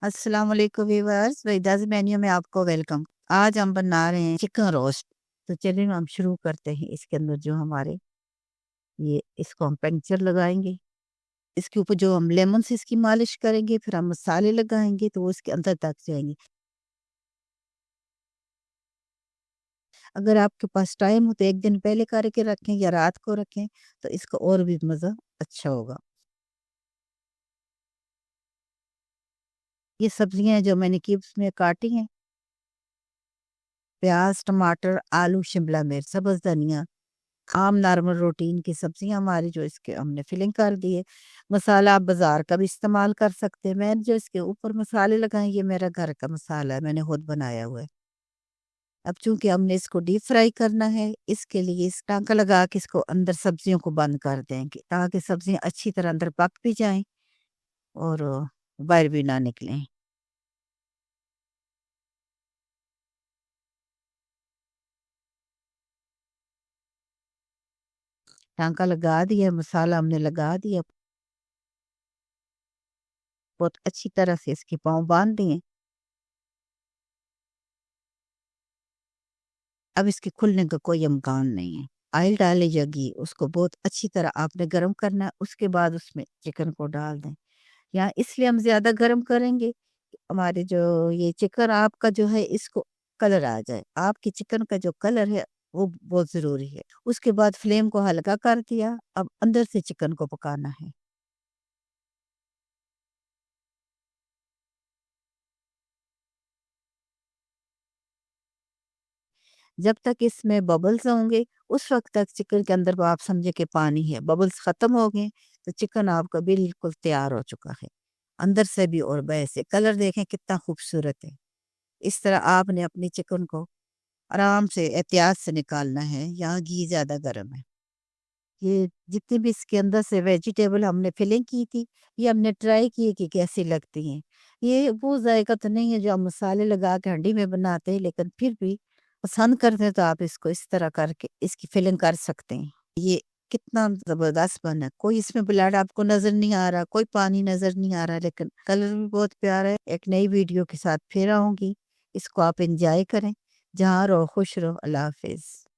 अस्सलाम वालेकुम viewers, Vedas menu में आपको वेलकम। आज हम बना रहे हैं चिकन रोस्ट। तो चलिए हम शुरू करते हैं। इसके अंदर जो हमारे ये इसको हम पंक्चर लगाएंगे। इसके ऊपर जो हम लेमन से इसकी मालिश करेंगे, फिर हम मसाले लगाएंगे तो वो इसके अंदर तक जाएंगे। अगर आपके पास टाइम हो तो एक दिन पहले करके रखें या रात को रखें, तो इसका और भी मज़ा अच्छा होगा। ये सब्जियां जो मैंने क्यूब्स में काटी हैं, प्याज, टमाटर, आलू, शिमला मिर्च, सब्ज धनिया, आम नॉर्मल रूटीन की सब्जियां हमारी, जो इसके हमने फिलिंग कर दी है। मसाला आप बाजार का भी इस्तेमाल कर सकते हैं। मैंने जो इसके ऊपर मसाले लगाए, ये मेरा घर का मसाला है, मैंने खुद बनाया हुआ है। अब चूंकि हमने इसको डीप फ्राई करना है, इसके लिए इस टांका लगा के इसको अंदर सब्जियों को बंद कर देंगे, ताकि सब्जियां अच्छी तरह अंदर पक भी जाएं और बाहर भी ना निकलें। टांका लगा दिया, मसाला हमने लगा दिया, बहुत अच्छी तरह से इसके पाँव बांध दिए। अब इसके खुलने का कोई इम्कान नहीं है। ऑयल डाली जाएगी, उसको बहुत अच्छी तरह आपने गर्म करना है, उसके बाद उसमें चिकन को डाल दें। यहाँ इसलिए हम ज़्यादा गर्म करेंगे कि हमारे जो ये चिकन आपका जो है, इसको कलर आ जाए। आपके चिकन का जो कलर है वो बहुत ज़रूरी है। उसके बाद फ्लेम को हल्का कर दिया, अब अंदर से चिकन को पकाना है। जब तक इसमें बबल्स होंगे, उस वक्त तक चिकन के अंदर वो आप समझे कि पानी है। बबल्स ख़त्म हो गए तो चिकन आपका बिल्कुल तैयार हो चुका है, अंदर से भी और बाहर से। कलर देखें कितना खूबसूरत है। इस तरह आपने अपनी चिकन को आराम से एहतियात से निकालना है। यहाँ घी ज़्यादा गर्म है। ये जितने भी इसके अंदर से वेजिटेबल हमने फिलिंग की थी, ये हमने ट्राई किए कि कैसी लगती हैं। ये वो जायका तो नहीं है जो हम मसाले लगा के हंडी में बनाते हैं, लेकिन फिर भी पसंद करते हैं तो आप इसको इस तरह करके इसकी फिलिंग कर सकते हैं। ये कितना ज़बरदस्त बना है। कोई इसमें ब्लड आपको नज़र नहीं आ रहा, कोई पानी नज़र नहीं आ रहा, लेकिन कलर भी बहुत प्यारा है। एक नई वीडियो के साथ फिर आऊँगी। इसको आप एंजॉय करें। जहाँ रहो खुश रहो। अल्लाह हाफिज़।